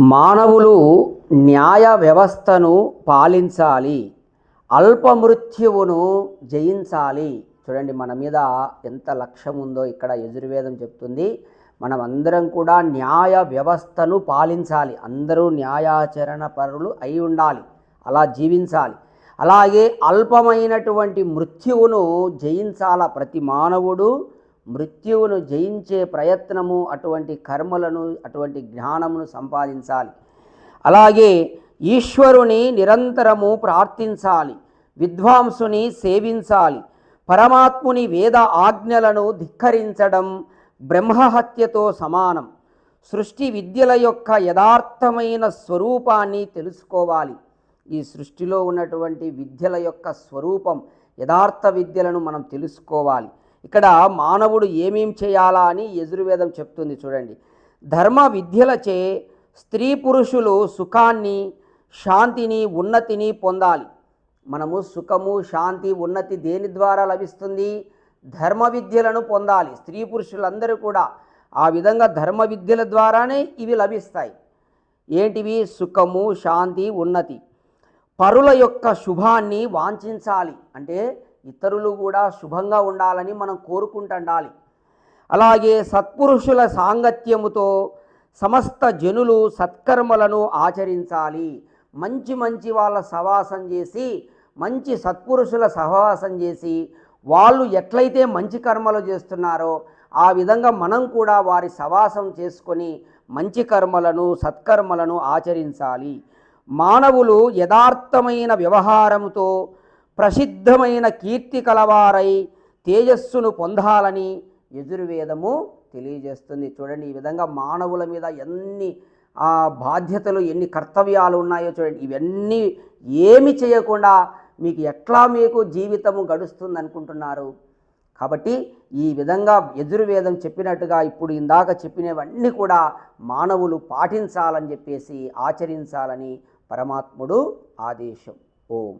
మానవులు న్యాయ వ్యవస్థను పాలించాలి, అల్పమృత్యువును జయించాలి. చూడండి, మన మీద ఎంత లక్ష్యం ఉందో ఇక్కడ యజుర్వేదం చెప్తుంది. మనం అందరం కూడా న్యాయ వ్యవస్థను పాలించాలి, అందరూ న్యాయాచరణ పరులు అయి ఉండాలి, అలా జీవించాలి. అలాగే అల్పమైనటువంటి మృత్యువును జయించాల. ప్రతి మానవుడు మృత్యువును జయించే ప్రయత్నము, అటువంటి కర్మలను, అటువంటి జ్ఞానమును సంపాదించాలి. అలాగే ఈశ్వరుని నిరంతరము ప్రార్థించాలి, విద్వాంసుని సేవించాలి. పరమాత్ముని వేద ఆజ్ఞలను ధిక్కరించడం బ్రహ్మహత్యతో సమానం. సృష్టి విద్యల యొక్క యథార్థమైన స్వరూపాన్ని తెలుసుకోవాలి. ఈ సృష్టిలో ఉన్నటువంటి విద్యల యొక్క స్వరూపం, యథార్థ విద్యలను మనం తెలుసుకోవాలి. ఇక్కడ మానవుడు ఏమేం చేయాలా అని యజుర్వేదం చెప్తుంది. చూడండి, ధర్మ విద్యలచే స్త్రీ పురుషులు సుఖాన్ని, శాంతిని, ఉన్నతిని పొందాలి. మనము సుఖము, శాంతి, ఉన్నతి దేని ద్వారా లభిస్తుంది? ధర్మ విద్యలను పొందాలి. స్త్రీ పురుషులందరూ కూడా ఆ విధంగా ధర్మ విద్యల ద్వారానే ఇవి లభిస్తాయి. ఏంటివి? సుఖము, శాంతి, ఉన్నతి. పరుల యొక్క శుభాన్ని వాంఛించాలి, అంటే ఇతరులు కూడా శుభంగా ఉండాలని మనం కోరుకుంటుండాలి. అలాగే సత్పురుషుల సాంగత్యముతో సమస్త జనులు సత్కర్మలను ఆచరించాలి. మంచి మంచి వాళ్ళ సహవాసం చేసి, మంచి సత్పురుషుల సహవాసం చేసి, వాళ్ళు ఎట్లయితే మంచి కర్మలు చేస్తున్నారో ఆ విధంగా మనం కూడా వారి సహవాసం చేసుకొని మంచి కర్మలను, సత్కర్మలను ఆచరించాలి. మానవులు యథార్థమైన వ్యవహారంతో ప్రసిద్ధమైన కీర్తి కలవారై తేజస్సును పొందాలని యజుర్వేదము తెలియజేస్తుంది. చూడండి, ఈ విధంగా మానవుల మీద ఎన్ని బాధ్యతలు, ఎన్ని కర్తవ్యాలు ఉన్నాయో చూడండి. ఇవన్నీ ఏమి చేయకుండా మీకు జీవితము గడుస్తుంది అనుకుంటున్నారు? కాబట్టి ఈ విధంగా యజుర్వేదం చెప్పినట్టుగా ఇప్పుడు ఇందాక చెప్పినవన్నీ కూడా మానవులు పాటించాలని చెప్పేసి, ఆచరించాలని పరమాత్ముడు ఆదేశం. ఓం.